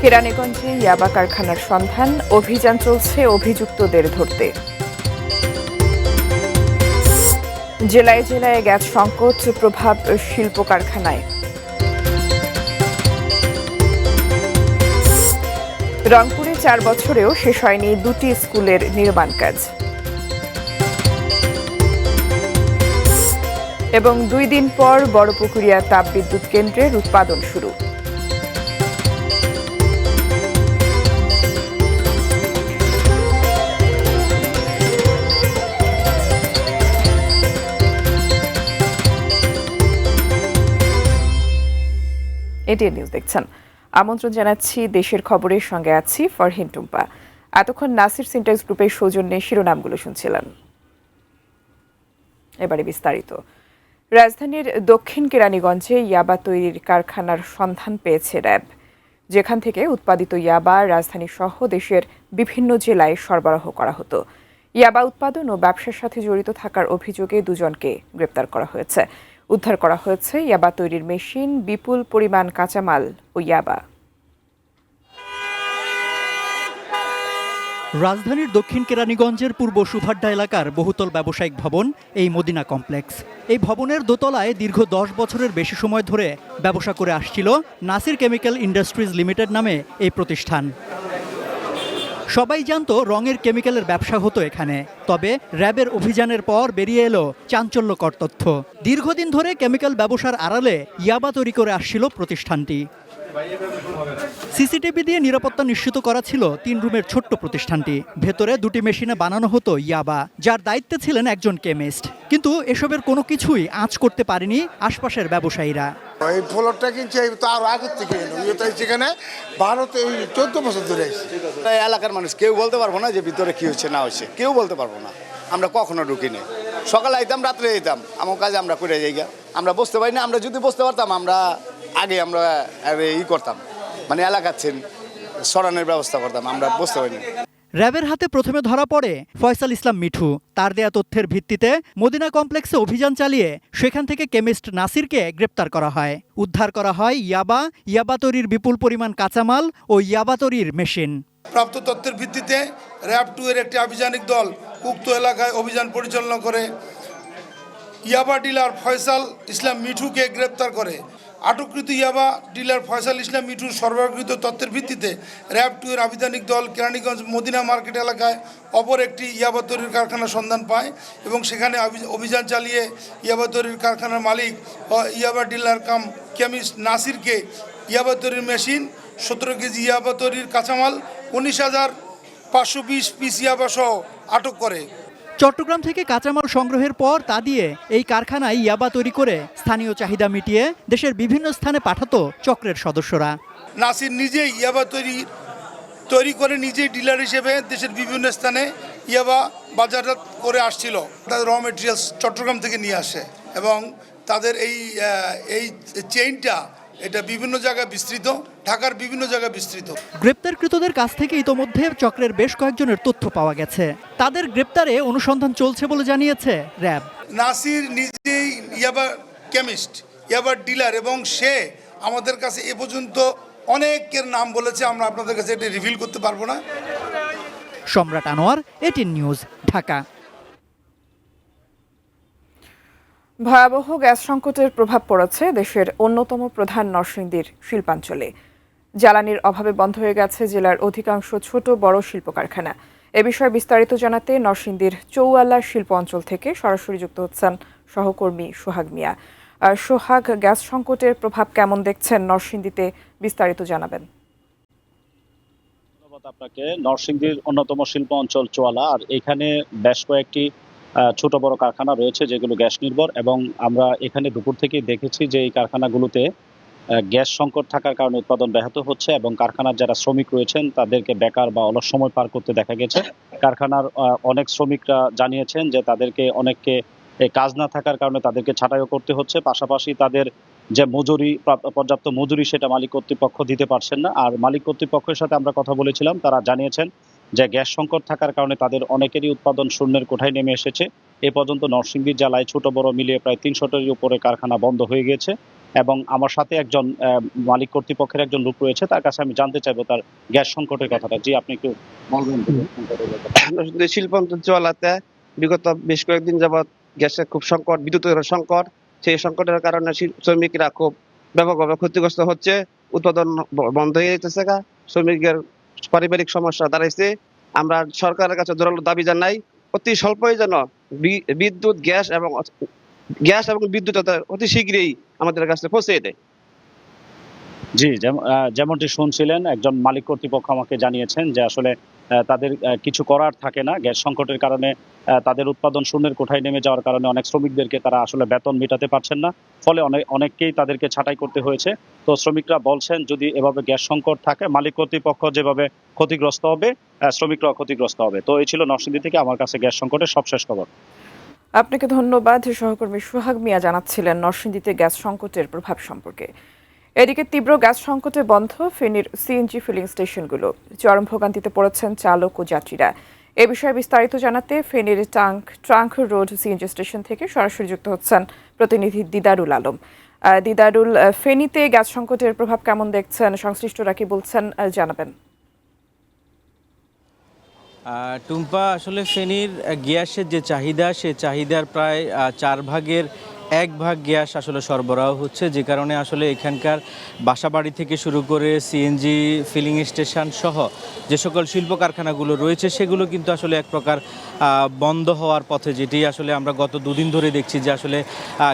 কেরানীগঞ্জে ইয়াবা কারখানার সন্ধান, অভিযান চলছে অভিযুক্তদের ধরতে। জেলায় জেলায় গ্যাস সংকট, প্রভাব শিল্প কারখানায়। রংপুরে 4 বছরেও শেষ হয়নি 2টি স্কুলের নির্মাণ কাজ। এবং 2 দিন পর বড়পুকুরিয়া তাপবিদ্যুৎ কেন্দ্রের উৎপাদন শুরু। এটিএন নিউজ দেখছেন। আমন্ত্রণ জানাচ্ছি দেশের খবরের সঙ্গে আছি ফরহিন টুম্পা। এতক্ষণ নাসির সিনট্যাক্স গ্রুপের সৌজন্যে শিরোনামগুলো শুনছিলেন। এবারে বিস্তারিত। রাজধানীর দক্ষিণ কেরানীগঞ্জে ইয়াবা তৈরির কারখানার সন্ধান পেয়েছে র্যাব, যেখান থেকে উৎপাদিত ইয়াবা রাজধানী সহ দেশের বিভিন্ন জেলায় সরবরাহ করা হতো। ইয়াবা উৎপাদন ও ব্যবসার সাথে জড়িত থাকার অভিযোগে 2 জনকে গ্রেপ্তার করা হয়েছে। উদ্ধার করা হয়েছে ইয়াবা তৈরির মেশিন, বিপুল পরিমাণ কাঁচামাল ও ইয়াবা। রাজধানীর দক্ষিণ কেরানীগঞ্জের পূর্ব সুভাড্ডা এলাকার বহুতল ব্যবসায়িক ভবন এই মদিনা কমপ্লেক্স। এই ভবনের দোতলায় দীর্ঘ 10 বছরের বেশি সময় ধরে ব্যবসা করে আসছিল নাসির কেমিক্যাল ইন্ডাস্ট্রিজ লিমিটেড নামে এই প্রতিষ্ঠান। সবাই জানতো রঙের কেমিক্যালের ব্যবসা হতো এখানে। তবে র্যাবের অভিযানের পর বেরিয়ে এলো চাঞ্চল্যকর তথ্য। দীর্ঘদিন ধরে কেমিক্যাল ব্যবসার আড়ালে ইয়াবা তৈরি করে আসছিল প্রতিষ্ঠানটি। সিসিটিভি দিয়ে নিরাপত্তা নিশ্চিত করা ছিল 3 রুমের ছোট্ট প্রতিষ্ঠানটি। ভেতরে 2টি মেশিনে বানানো হতো ইয়াবা, যার দায়িত্বে ছিলেন একজন কেমিস্ট। কিন্তু এসবের কোনো কিছুই আঁচ করতে পারেনি আশপাশের ব্যবসায়ীরা। এই ফ্লোরটা কিনছে তার আগের থেকে সেখানে ভারতে 14 বছর ধরে এলাকার মানুষ কেউ বলতে পারবো না যে ভিতরে কি হচ্ছে না হচ্ছে, কেউ বলতে পারবো না। আমরা কখনো ঢুকিনি, সকালে আইতাম রাত্রে যেতাম, আমার কাজে আমরা করে যাই। আমরা বুঝতে পারি না, আমরা যদি বুঝতে পারতাম আমরা আগে আমরা করতাম, মানে এলাকার সরানোর ব্যবস্থা করতাম, আমরা বুঝতে পারিনি। র্যাবের হাতে প্রথমে ধরা পড়ে ফয়সাল ইসলাম মিঠু। তার দেয়া তথ্যের ভিত্তিতে মদিনা কমপ্লেক্সে অভিযান চালিয়ে সেখান থেকে কেমিস্ট নাসিরকে গ্রেপ্তার করা হয়। উদ্ধার করা হয় ইয়াবা, ইয়াবা তৈরির বিপুল পরিমাণ কাঁচামাল ও ইয়াবা তৈরির মেশিন। প্রাপ্ত তথ্যের ভিত্তিতে র্যাব 2 এর একটি আভিযানিক দল উক্ত এলাকায় অভিযান পরিচালনা করে ইয়াবা ডিলার ফয়সাল ইসলাম মিঠুকে গ্রেপ্তার করে। আটককৃত ইয়াবা ডিলার ফয়সাল ইসলাম মিঠুর সরবরাহকৃত তথ্যের ভিত্তিতে র্যাব 2 এর আভিযানিক দল কেরানীগঞ্জ মদিনা মার্কেট এলাকায় অপর একটি ইয়াবা তৈরির কারখানার সন্ধান পায় এবং সেখানে অভিযান চালিয়ে ইয়াবা তৈরির কারখানার মালিক ও ইয়াবা ডিলার কাম কেমিস্ট নাসিরকে ইয়াবা তৈরির মেশিন, 17 কেজি ইয়াবা তৈরির কাঁচামাল, 19,520 পিস ইয়াবা সহ আটক করে। চট্টগ্রাম থেকে কাঁচামাল সংগ্রহের পর তা দিয়ে এই কারখানায় ইয়াবা তৈরি করে স্থানীয় চাহিদা মিটিয়ে দেশের বিভিন্ন স্থানে পাঠাতো চক্রের সদস্যরা। নাসির নিজেই ইয়াবা তৈরি করে নিজেই ডিলার হিসেবে দেশের বিভিন্ন স্থানে ইয়াবা বাজারজাত করে আসছিল। তাদের র মেটেরিয়ালস চট্টগ্রাম থেকে নিয়ে আসে এবং তাদের এই চেইনটা এটা বিভিন্ন জায়গায় বিস্তৃত, ঢাকার বিভিন্ন জায়গায় বিস্তৃত। গ্রেপ্তারকৃতদের কাছ থেকে ইতোমধ্যে চক্রের বেশ কয়েকজনের তথ্য পাওয়া গেছে। তাদের গ্রেপ্তারে অনুসন্ধান চলছে বলে জানিয়েছে র্যাব। নাসির নিজেই ইয়াবা কেমিস্ট, ইয়াবা ডিলার এবং সে আমাদের কাছে এ পর্যন্ত অনেকের নাম বলেছে, আমরা আপনাদের কাছে এটা রিভিল করতে পারবো না। সম্রাট আনোয়ার, এটিএন নিউজ, ঢাকা। ভয়াবহ গ্যাস সংকটের প্রভাব পড়েছে দেশের অন্যতম প্রধান নরসিংদীর শিল্পাঞ্চলে। জ্বালানির অভাবে বন্ধ হয়ে গেছে জেলার অধিকাংশ ছোট বড় শিল্প কারখানা। এ বিষয়ে বিস্তারিত জানাতে নরসিংদীর চৌয়াল্লা শিল্প অঞ্চল থেকে সরাসরি যুক্ত হচ্ছেন সহকর্মী সোহাগ মিয়া। সোহাগ, গ্যাস সংকটের প্রভাব কেমন দেখছেন নরসিংদীতে, বিস্তারিত জানাবেন। ধন্যবাদ আপনাকে। নরসিংদীর অন্যতম শিল্প অঞ্চল চৌয়াল্লা, আর এখানে বেশ কয়েকটি ছোট বড় কারখানা রয়েছে যেগুলো গ্যাস নির্ভর, এবং আমরা এখানে দুপুর থেকেই দেখেছি যে এই কারখানাগুলোতে গ্যাস সংকট থাকার কারণে উৎপাদন ব্যাহত হচ্ছে এবং কারখানার যারা শ্রমিক রয়েছেন তাদেরকে বেকার বা অলস সময় পার করতে দেখা গেছে। কারখানার অনেক শ্রমিকরা জানিয়েছেন যে তাদেরকে অনেককে কাজ না থাকার কারণে তাদেরকে ছাঁটাইও করতে হচ্ছে। পাশাপাশি তাদের যে মজুরি, পর্যাপ্ত মজুরি, সেটা মালিক কর্তৃপক্ষ দিতে পারছেন না। আর মালিক কর্তৃপক্ষের সাথে আমরা কথা বলেছিলাম, তারা জানিয়েছেন যে গ্যাস সংকট থাকার কারণে তাদের অনেকেরই উৎপাদন শূন্যের কোঠায় নেমে এসেছে। এ পর্যন্ত নরসিংদী জেলায় ছোট বড় মিলিয়ে প্রায় 300টার উপরে কারখানা বন্ধ হয়ে গিয়েছে এবং আমার সাথে একজন মালিক কর্তৃপক্ষের একজন লোক রয়েছে, তার কাছে আমি জানতে চাইবো তার গ্যাস সংকটের কথাটা। জি, আপনি একটু বলবেন তো গ্যাস সংকটের ব্যাপারে? শিল্পাঞ্চল চলাতে বিগত বেশ কয়েকদিন যাবৎ গ্যাসের খুব সংকট, বিদ্যুতের সংকট। সেই সংকটের কারণে শ্রমিকরা খুব ব্যাপকভাবে ক্ষতিগ্রস্ত হচ্ছে। উৎপাদন বন্ধ হয়ে যেতেছে, শ্রমিকদের পারিবারিক সমস্যা দাঁড়াইছে। আমরা সরকারের কাছে জোরালো দাবি জানাই, অতি স্বল্পই যেন বিদ্যুৎ, গ্যাস এবং বিদ্যুৎ অতি শীঘ্রই আমাদের কাছে পৌঁছে দেয়। জি, যেমনটি শুনছিলেন, একজন মালিক কর্তৃপক্ষ আমাকে জানিয়েছেন যে আসলে তাদের কিছু করার থাকে না। গ্যাস সংকটের কারণে তাদের উৎপাদন শূন্যের কোঠায় নেমে যাওয়ার কারণে অনেক শ্রমিকদেরকে তারা আসলে বেতন মেটাতে পারছেন না। ফলে অনেককেই তাদেরকে ছাঁটাই করতে হয়েছে। তো শ্রমিকরা বলছেন যদি এভাবে গ্যাস সংকট থাকে, মালিক কর্তৃপক্ষ যেভাবে ক্ষতিগ্রস্ত হবে, শ্রমিকরাও ক্ষতিগ্রস্ত হবে। তো এই ছিল নরসিংদী থেকে আমার কাছে গ্যাস সংকটের সবশেষ খবর। আপনাকে ধন্যবাদ। সহকর্মী সোহাগ মিয়া জানাচ্ছিলেন নরসিংদীতে গ্যাস সংকটের প্রভাব সম্পর্কে। এদিকে তীব্র গ্যাস সংকটে বন্ধ ফেনীর সিএনজি ফিলিং স্টেশনগুলো। চরম ভোগান্তিতে পড়েছেন চালক ও যাত্রীরা। এ বিষয়ে বিস্তারিত জানাতে ফেনীর ট্রাঙ্ক রোড সিএনজি স্টেশন থেকে সরাসরি যুক্ত হচ্ছেন প্রতিনিধি দিদারুল আলম। দিদারুল, ফেনীতে গ্যাস সংকটের প্রভাব কেমন দেখছেন, সংশ্লিষ্টরা কি বলছেন জানাবেন। টুম্পা, আসলে ফেনীর গ্যাসের যে চাহিদা, সে চাহিদার প্রায় 4 ভাগের 1 ভাগ গ্যাস আসলে সরবরাহ হচ্ছে, যে কারণে আসলে এখানকার বাসাবাড়ি থেকে শুরু করে সিএনজি ফিলিং স্টেশন সহ যে সকল শিল্প কারখানাগুলো রয়েছে সেগুলো কিন্তু আসলে এক প্রকার বন্ধ হওয়ার পথে, যেটি আসলে আমরা গত 2 দিন ধরে দেখছি যে আসলে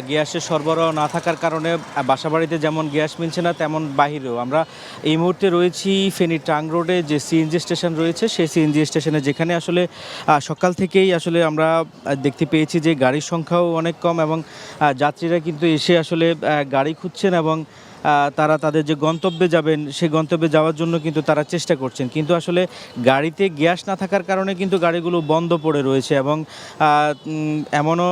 গ্যাসের সরবরাহ না থাকার কারণে বাসাবাড়িতে যেমন গ্যাস মিলছে না, তেমন বাহিরেও। আমরা এই মুহূর্তে রয়েছি ফেনী ট্রাঙ্ক রোডে যে সিএনজি স্টেশন রয়েছে, সেই সিএনজি স্টেশনে, যেখানে আসলে সকাল থেকেই আসলে আমরা দেখতে পেয়েছি যে গাড়ির সংখ্যাও অনেক কম এবং যাত্রীরা কিন্তু এসে আসলে গাড়ি খুঁজছেন এবং তারা তাদের যে গন্তব্যে যাবেন সেই গন্তব্যে যাওয়ার জন্য কিন্তু তারা চেষ্টা করছেন, কিন্তু আসলে গাড়িতে গ্যাস না থাকার কারণে কিন্তু গাড়িগুলো বন্ধ পড়ে রয়েছে। এবং এমনও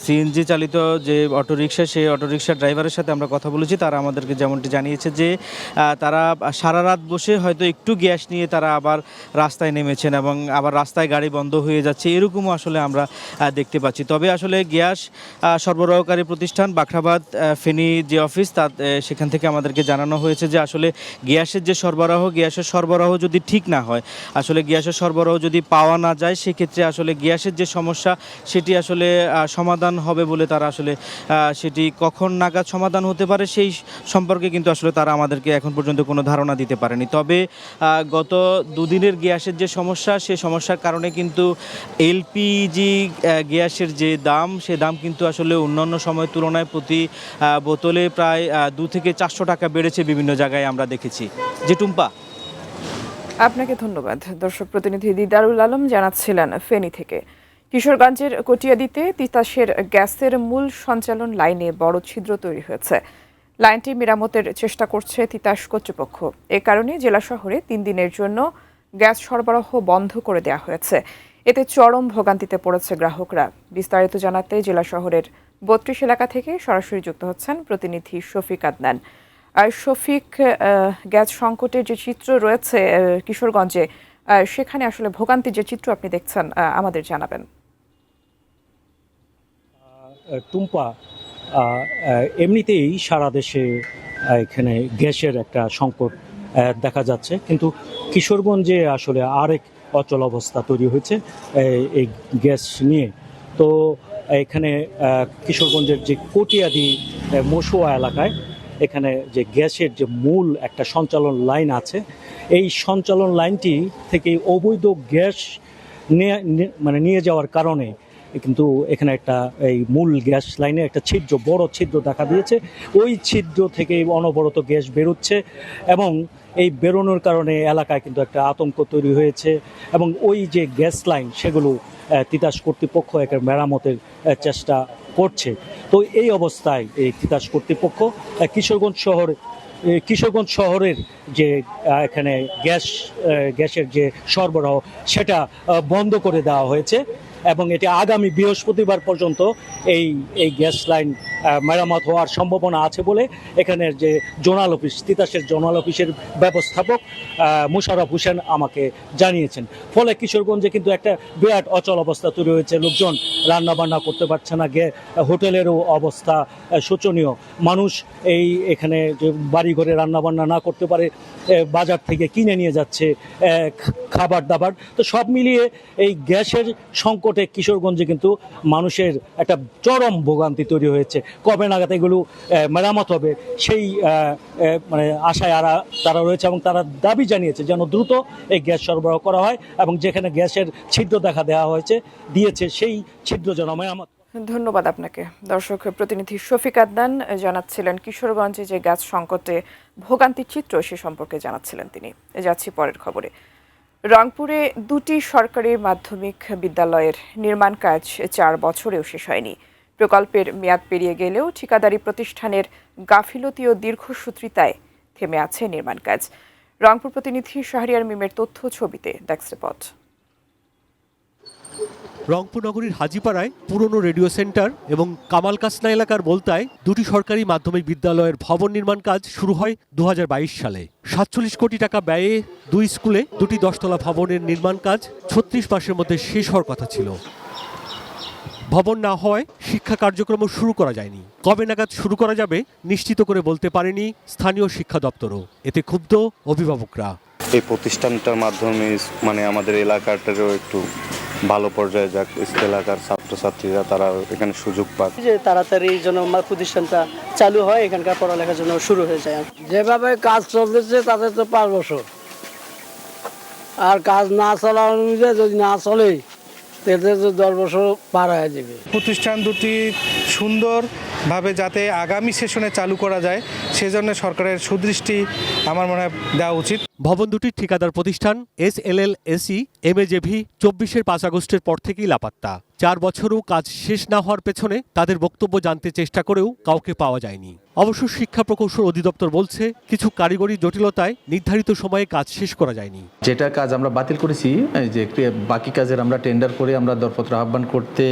সিএনজি চালিত যে অটোরিকশা, সেই অটোরিকশা ড্রাইভারের সাথে আমরা কথা বলেছি, তারা আমাদেরকে যেমনটি জানিয়েছে যে তারা সারা রাত বসে হয়তো একটু গ্যাস নিয়ে তারা আবার রাস্তায় নেমেছেন এবং আবার রাস্তায় গাড়ি বন্ধ হয়ে যাচ্ছে, এরকমও আসলে আমরা দেখতে পাচ্ছি। তবে আসলে গ্যাস সরবরাহকারী প্রতিষ্ঠান বাখরাবাদ ফেনী যে অফিস, সেখান থেকে আমাদেরকে জানানো হয়েছে যে আসলে গ্যাসের যে গ্যাসের সরবরাহ যদি ঠিক না হয়, আসলে গ্যাসের সরবরাহ যদি পাওয়া না যায়, সেক্ষেত্রে আসলে গ্যাসের যে সমস্যা সেটি আসলে সমাধান হবে বলে তারা আসলে সেটি কখন নাগাদ সমাধান হতে পারে সেই সম্পর্কে কিন্তু আসলে তারা আমাদেরকে এখন পর্যন্ত কোনো ধারণা দিতে পারেনি। তবে গত 2 দিনের গ্যাসের যে সমস্যা, সেই সমস্যার কারণে কিন্তু এলপিজি গ্যাসের যে দাম, সে দাম কিন্তু আসলে অন্যান্য সময়ের তুলনায় প্রতি বোতলে প্রায় 2 থেকে 400 টাকা বেড়েছে বিভিন্ন জায়গায় আমরা দেখেছি। যে টুম্পা, আপনাকে ধন্যবাদ। দর্শক প্রতিনিধি দিদারুল আলম জানাচ্ছিলেন ফেনী থেকে। কিশোরগঞ্জের কটিয়াদীতে তিতাসের গ্যাসের মূল সঞ্চালন লাইনে বড় ছিদ্র তৈরি হয়েছে। লাইনটি মেরামতের চেষ্টা করছে তিতাস কর্তৃপক্ষ। এ কারণে জেলা শহরে 3 দিনের জন্য গ্যাস সরবরাহ বন্ধ করে দেওয়া হয়েছে। এতে চরম ভোগান্তিতে পড়েছে গ্রাহকরা। বিস্তারিত জানাতে জেলা শহরের 32 এলাকা থেকে সরাসরি যুক্ত হচ্ছেন প্রতিনিধি শফিক আদনান। শফিক, গ্যাস সংকটের যে চিত্র রয়েছে কিশোরগঞ্জে, সেখানে আসলে ভোগান্তির যে চিত্র আপনি দেখছেন আমাদের জানাবেন। টুম্পা, এমনিতেই সারা দেশে এখানে গ্যাসের একটা সংকট দেখা যাচ্ছে, কিন্তু কিশোরগঞ্জে আসলে আরেক অচল অবস্থা তৈরি হয়েছে এই গ্যাস নিয়ে। তো এখানে কিশোরগঞ্জের যে কটিয়াদি মসুয়া এলাকায় এখানে যে গ্যাসের যে মূল একটা সঞ্চালন লাইন আছে, এই সঞ্চালন লাইনটি থেকে অবৈধ গ্যাস নিয়ে যাওয়ার কারণে কিন্তু এখানে একটা এই মূল গ্যাস লাইনে একটা বড় ছিদ্র দেখা দিয়েছে। ওই ছিদ্র থেকে অনবরত গ্যাস বেরোচ্ছে এবং এই বেরোনোর কারণে এলাকায় কিন্তু একটা আতঙ্ক তৈরি হয়েছে এবং ওই যে গ্যাস লাইন সেগুলো তিতাস কর্তৃপক্ষ একটা মেরামতের চেষ্টা করছে। তো এই অবস্থায় এই তিতাস কর্তৃপক্ষ কিশোরগঞ্জ শহরের যে এখানে গ্যাসের যে সরবরাহ সেটা বন্ধ করে দেওয়া হয়েছে এবং এটি আগামী বৃহস্পতিবার পর্যন্ত এই গ্যাস লাইন মেরামত হওয়ার সম্ভাবনা আছে বলে এখানের যে জোনাল অফিস, তিতাসের জোনাল অফিসের ব্যবস্থাপক মুশারফ হোসেন আমাকে জানিয়েছেন। ফলে কিশোরগঞ্জে কিন্তু একটা বিরাট অচল অবস্থা তৈরি হয়েছে। লোকজন রান্না বান্না করতে পারছে না, হোটেলেরও অবস্থা শোচনীয়। মানুষ এখানে যে বাড়ি ঘরে রান্না বান্না না করতে পারে, বাজার থেকে কিনে নিয়ে যাচ্ছে খাবার দাবার। তো সব মিলিয়ে এই গ্যাসের সংকটে কিশোরগঞ্জে কিন্তু মানুষের একটা চরম ভোগান্তি তৈরি হয়েছে। কবে নাগাদ এগুলো মেরামত হবে সেই মানে আশায় তারা রয়েছে এবং তারা দাবি জানিয়েছে যেন দ্রুত এই গ্যাস সরবরাহ করা হয় এবং যেখানে গ্যাসের ছিদ্র দিয়েছে সেই ছিদ্র যেন মেরামত। ধন্যবাদ আপনাকে। দর্শক, প্রতিনিধি শফিক আদনান জানাচ্ছিলেন কিশোরগঞ্জে যে গ্যাস সংকটে ভোগান্তির চিত্র সে সম্পর্কে জানাচ্ছিলেন তিনি। যাচ্ছি পরের খবরে। রংপুরে 2টি সরকারি মাধ্যমিক বিদ্যালয়ের নির্মাণ কাজ 4 বছরেও শেষ হয়নি। প্রকল্পের মেয়াদ পেরিয়ে গেলেও ঠিকাদারি প্রতিষ্ঠানের গাফিলতি ও দীর্ঘসূত্রিতায় থেমে আছে নির্মাণ কাজ। রংপুর প্রতিনিধি শাহরিয়ার মিমের তথ্য ছবিতে ডেস্ক রিপোর্ট। রংপুর নগরীর হাজীপাড়ায় পুরনো রেডিও সেন্টার এবং কামাল কাসনা এলাকার বোলতায় 2টি সরকারি মাধ্যমিক বিদ্যালয়ের ভবন নির্মাণ কাজ শুরু হয় 2022 সালে। 47 কোটি টাকা ব্যয়ে 2 স্কুলে 2টি 10তলা ভবনের নির্মাণ কাজ 36 মাসের মধ্যে শেষ হওয়ার কথা ছিল। ভবন না হওয়ায় শিক্ষা কার্যক্রম শুরু করা যায়নি। কবে নাগাদ শুরু করা যাবে নিশ্চিত করে বলতে পারেনি স্থানীয় শিক্ষা দপ্তরও। এতে ক্ষুব্ধ অভিভাবকরা। এই প্রতিষ্ঠানটার মাধ্যমে মানে আমাদের এলাকাটারও একটু ভালো পর্যায়ে যাক, এলাকার ছাত্রছাত্রীরা তারা এখানে সুযোগ পাক, যে তাড়াতাড়ি যেন প্রতিষ্ঠানটা চালু হয়, এখানকার পড়ালেখার জন্য শুরু হয়ে যায়। যেভাবে কাজ চলতেছে তাতে তো 5 বছর, আর কাজ না চলা অনুযায়ী যদি না চলে তাতে তো 10 বছর পার হয়ে যাবে। প্রতিষ্ঠান দুটি সুন্দরভাবে যাতে আগামী সেশনে চালু করা যায় সেজন্য সরকারের সুদৃষ্টি আমার মনে হয় দেওয়া উচিত। ভবন দুটির ঠিকাদার প্রতিষ্ঠান SLLSE MAJV 24-এর 5 আগস্টের পর থেকেই লাপাত্তা। 4 বছরও কাজ শেষ না হওয়ার পেছনে তাদের বক্তব্য জানতে চেষ্টা করেও কাউকে পাওয়া যায়নি। অবশ্য শিক্ষা প্রকৌশল অধিদপ্তর বলছে কিছু কারিগরি জটিলতায় নির্ধারিত সময়ে কাজ শেষ করা যায়নি। যেটা কাজ আমরা বাতিল করেছি, যে বাকি কাজের আমরা টেন্ডার করে আমরা দরপত্র আহ্বান করতে,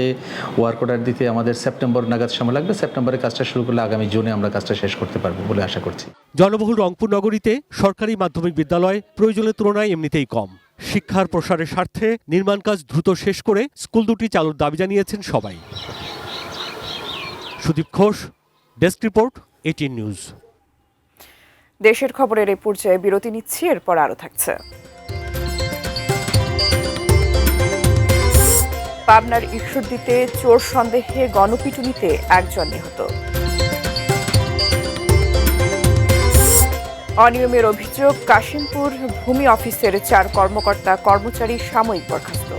ওয়ার্ক অর্ডার দিতে আমাদের সেপ্টেম্বর নাগাদ সময় লাগবে। সেপ্টেম্বরে কাজটা শুরু করলে আগামী জুনে আমরা কাজটা শেষ করতে পারবো বলে আশা করছি। জনবহুল রংপুর নগরীতে সরকারি মাধ্যমিক বিদ্যালয় প্রয়োজনের তুলনায় এমনিতেই কম। শিক্ষার প্রসারের স্বার্থে নির্মাণ কাজ দ্রুত শেষ করে স্কুল দুটি চালুর দাবি জানিয়েছেন সবাই। Sudip Ghosh, desk report, 18 news. দেশের খবরের এই পর্যায়ে বিরতি নিচ্ছি, এরপর আরও থাকছে। পাবনার ঈশ্বরদীতে চোর সন্দেহে গণপিটুনিতে 1 জন নিহত। অনিয়মের অভিযোগ, কাশিমপুর ভূমি অফিসের 4 কর্মকর্তা কর্মচারী সাময়িক বরখাস্ত।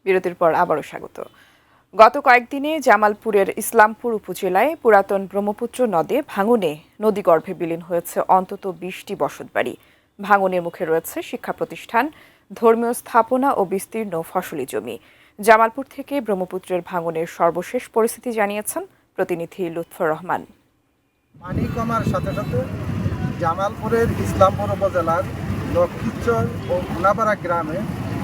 বিরতির পর আবারও স্বাগত। গত কয়েকদিনে জামালপুরের ইসলামপুর উপজেলায় পুরাতন ব্রহ্মপুত্র নদে ভাঙনে নদীগর্ভে বিলীন হয়েছে অন্তত 20টি বসতবাড়ি। ভাঙনের মুখে রয়েছে শিক্ষা প্রতিষ্ঠান, ধর্মীয় স্থাপনা ও বিস্তীর্ণ ফসলি জমি। জামালপুর থেকে ব্রহ্মপুত্রের ভাঙনের সর্বশেষ পরিস্থিতি জানিয়েছেন প্রতিনিধি লুৎফর রহমান। পানি কমার সাথে সাথে জামালপুরের ইসলামপুর উপজেলার লক্ষ্মীচর ও ঘুনাপাড়া গ্রামে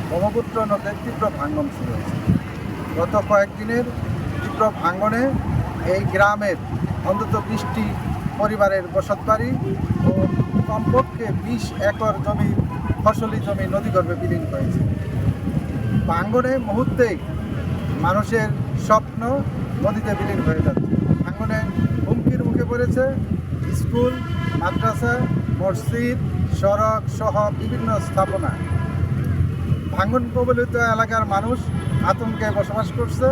ব্রহ্মপুত্র নদের তীব্র ভাঙন শুরু হয়েছে। গত কয়েকদিনের তীব্র ভাঙনে এই গ্রামের অন্তত 20টি পরিবারের বসতবাড়ি ও কমপক্ষে 20 একর জমি, ফসলি জমি নদীগর্ভে বিলীন হয়েছে। ভাঙনে মুহূর্তেই মানুষের স্বপ্ন নদীতে বিলীন হয়ে যাচ্ছে। ভাঙনে হুমকির মুখে পড়েছে স্কুল, মাদ্রাসা, মসজিদ, সড়ক সহ বিভিন্ন স্থাপনা। ভাঙন কবলিত এলাকার মানুষ আতঙ্কে বসবাস করছে,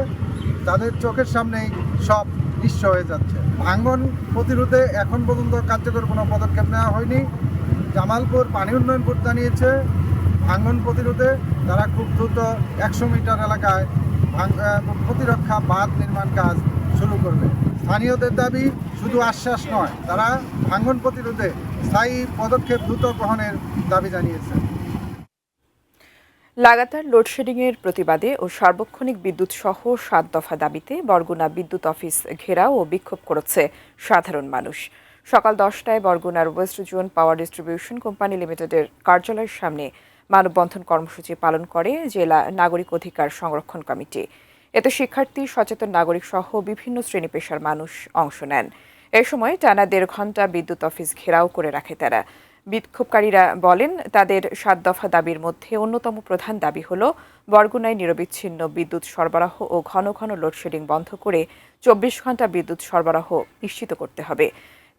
তাদের চোখের সামনেই সব নিঃস্ব হয়ে যাচ্ছে। ভাঙন প্রতিরোধে এখন পর্যন্ত কার্যকর কোনো পদক্ষেপ নেওয়া হয়নি। জামালপুর পানি উন্নয়ন বোর্ড জানিয়েছে ভাঙন প্রতিরোধে তারা খুব দ্রুত 100 মিটার এলাকায় প্রতিরক্ষা বাঁধ নির্মাণ কাজ শুরু করবে। স্থানীয়দের দাবি শুধু আশ্বাস নয়, তারা ভাঙন প্রতিরোধে স্থায়ী পদক্ষেপ দ্রুত গ্রহণের দাবি জানিয়েছে। লাগাতার লোডশেডিংয়ের প্রতিবাদে ও সার্বক্ষণিক বিদ্যুৎ সহ ৭ দফা দাবিতে বরগুনা বিদ্যুৎ অফিস ঘেরাও ও বিক্ষোভ করেছে সাধারণ মানুষ। সকাল 10টায় বরগুনার West zone power distribution company লিমিটেডের কার্যালয়ের সামনে মানববন্ধন কর্মসূচি পালন করে জেলা নাগরিক অধিকার সংরক্ষণ কমিটি। এতে শিক্ষার্থী, সচেতন নাগরিক সহ বিভিন্ন শ্রেণী পেশার মানুষ অংশ নেন। এ সময় টানা 1.5 ঘণ্টা বিদ্যুৎ অফিস ঘেরাও করে রাখে তারা। বিক্ষোভকারীরা বলেন, তাদের 7 দফা দাবির মধ্যে অন্যতম প্রধান দাবি হল বরগুনায় নিরবিচ্ছিন্ন বিদ্যুৎ সরবরাহ ও ঘন ঘন লোডশেডিং বন্ধ করে 24 ঘণ্টা বিদ্যুৎ সরবরাহ নিশ্চিত করতে হবে।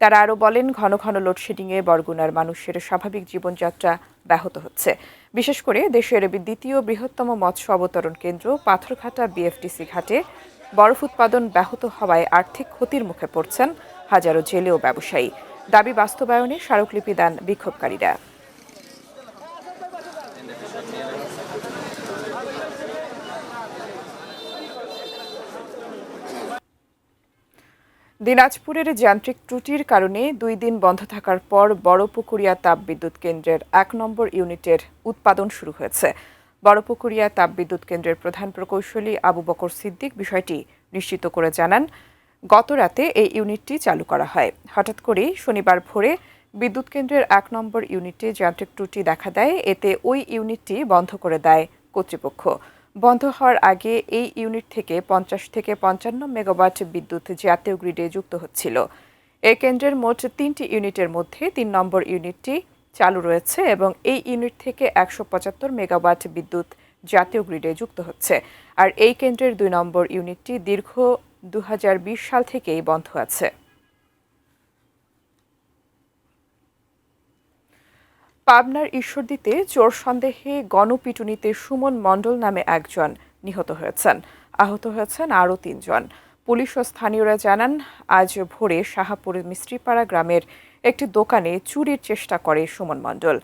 তারা আরও বলেন, ঘন ঘন লোডশেডিংয়ে বরগুনার মানুষের স্বাভাবিক জীবনযাত্রা ব্যাহত হচ্ছে। বিশেষ করে দেশের দ্বিতীয় বৃহত্তম মৎস্য অবতরণ কেন্দ্র পাথরঘাটা বিএফটিসি ঘাটে বরফ উৎপাদন ব্যাহত হওয়ায় আর্থিক ক্ষতির মুখে পড়ছেন হাজারো জেলে ও ব্যবসায়ী। দাবি বাস্তবায়নে স্মারকলিপি দেন বিক্ষোভকারীরা। দিনাজপুরের যান্ত্রিক ত্রুটির কারণে 2 দিন বন্ধ থাকার পর বড়পুকুরিয়া তাপবিদ্যুৎ কেন্দ্রের 1 নম্বর ইউনিটের উৎপাদন শুরু হয়েছে। বড়পুকুরিয়া তাপবিদ্যুৎ কেন্দ্রের প্রধান প্রকৌশলী আবু বকর সিদ্দিক বিষয়টি নিশ্চিত করে জানান, গত রাতে এই ইউনিটটি চালু করা হয়। হঠাৎ করেই শনিবার ভোরে বিদ্যুৎ কেন্দ্রের 1 নম্বর ইউনিটে যান্ত্রিক ত্রুটি দেখা দেয়। এতে ওই ইউনিটটি বন্ধ করে দেয় কর্তৃপক্ষ। বন্ধ হওয়ার আগে এই ইউনিট থেকে 50 থেকে 55 মেগাওয়াট বিদ্যুৎ জাতীয় গ্রিডে যুক্ত হচ্ছিল। এই কেন্দ্রের মোট 3টি ইউনিটের মধ্যে 3 নম্বর ইউনিটটি চালু রয়েছে এবং এই ইউনিট থেকে 175 মেগাওয়াট বিদ্যুৎ জাতীয় গ্রিডে যুক্ত হচ্ছে। আর এই কেন্দ্রের 2 নম্বর ইউনিটটি দীর্ঘ 2020 সাল থেকেই বন্ধ আছে। পাবনার ঈশ্বরদীতে চোর সন্দেহে গণপিটুনিতে সুমন মণ্ডল নামে একজন নিহত হয়েছেন। আহত হয়েছেন আরও 3 জন। পুলিশ ও স্থানীয়রা জানান, আজ ভোরে শাহাপুরের মিস্ত্রিপাড়া গ্রামের একটি দোকানে চুরির চেষ্টা করে সুমন মণ্ডল।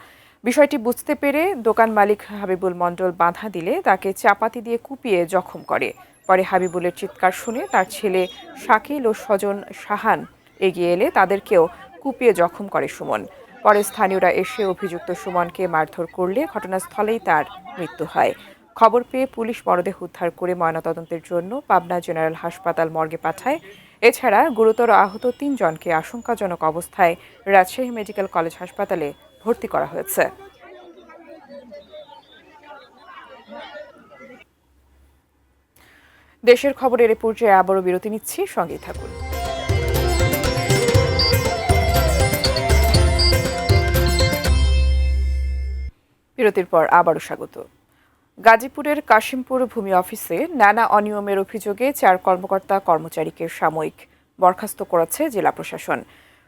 বিষয়টি বুঝতে পেরে দোকান মালিক হাবিবুল মণ্ডল বাধা দিলে তাকে চাপাতি দিয়ে কুপিয়ে জখম করে। পরে হাবিবুলের চিৎকার শুনে তার ছেলে শাকিল ও স্বজন শাহান এগিয়ে এলে তাদেরকেও কুপিয়ে জখম করে সুমন। পরে স্থানীয়রা এসে অভিযুক্ত সুমনকে মারধর করলে ঘটনাস্থলেই তার মৃত্যু হয়। খবর পেয়ে পুলিশ মরদেহ উদ্ধার করে ময়নাতদন্তের জন্য পাবনা জেনারেল হাসপাতাল মর্গে পাঠায়। এছাড়া গুরুতর আহত 3 জনকে আশঙ্কাজনক অবস্থায় রাজশাহী মেডিকেল কলেজ হাসপাতালে ভর্তি করা হয়েছে। দেশের খবরের এ পর্যায়ে আবারও বিরতি নিচ্ছি, সঙ্গেই থাকুন। বিরতির পর আবারও স্বাগত। গাজীপুরের কাশিমপুর ভূমি অফিসে নানা অনিয়মের অভিযোগে 4 কর্মকর্তা কর্মচারীকে সাময়িক বরখাস্ত করেছে জেলা প্রশাসন।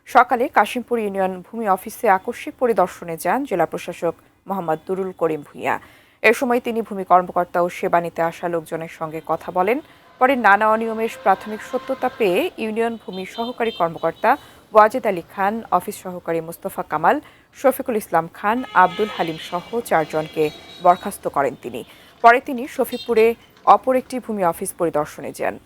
সকালে কাশিমপুর ইউনিয়ন ভূমি অফিসে আকস্মিক পরিদর্শনে যান জেলা প্রশাসক মোহাম্মদ দুরুল করিম ভূঁইয়া। এ সময় তিনি ভূমি কর্মকর্তা ও সেবা নিতে আসা লোকজনের সঙ্গে কথা বলেন। পরে নানা অনিয়মের প্রাথমিক সত্যতা পেয়ে ইউনিয়ন ভূমি সহকারী কর্মকর্তা ওয়াজেদ আলী খান, অফিস সহকারী মোস্তফা কামাল, শফিকুল ইসলাম খান, আব্দুল হালিম সহ 4 জনকে বরখাস্ত করেন তিনি। পরে তিনি শফিপুরে অপর একটি ভূমি অফিস পরিদর্শনে যান।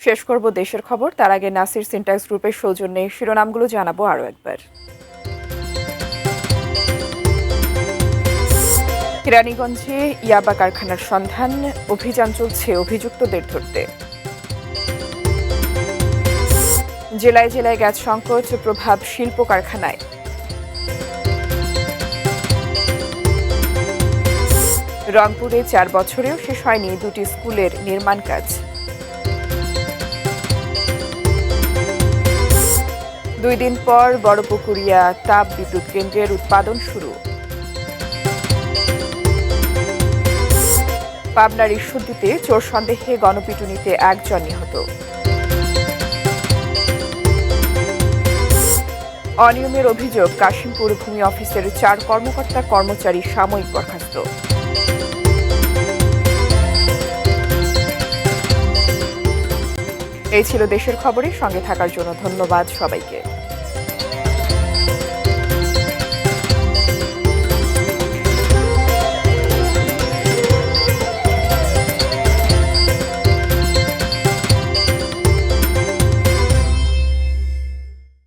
শেষ করব দেশের খবর, তার আগে নাসির সিনট্যাক্স গ্রুপের সৌজন্যে শিরোনামগুলো জানাবো আরও একবার। কেরানীগঞ্জে ইয়াবা কারখানার সন্ধান, অভিযান চলছে অভিযুক্তদের ধরতে। জেলায় জেলায় গ্যাস সংকট, প্রভাব শিল্প কারখানায়। রংপুরে 4 বছরেও শেষ হয়নি 2টি স্কুলের নির্মাণ কাজ। 2 দিন পর বড়পুকুরিয়া তাপ বিদ্যুৎ কেন্দ্রের উৎপাদন শুরু। পাবনার ঈশ্বরদীতে চোর সন্দেহে গণপিটুনিতে 1 জন নিহত। অনিয়মের অভিযোগ, কাশিমপুর ভূমি অফিসের 4 কর্মকর্তা কর্মচারী সাময়িক বরখাস্ত। এই ছিল দেশের খবরে। সঙ্গে থাকার জন্য ধন্যবাদ সবাইকে।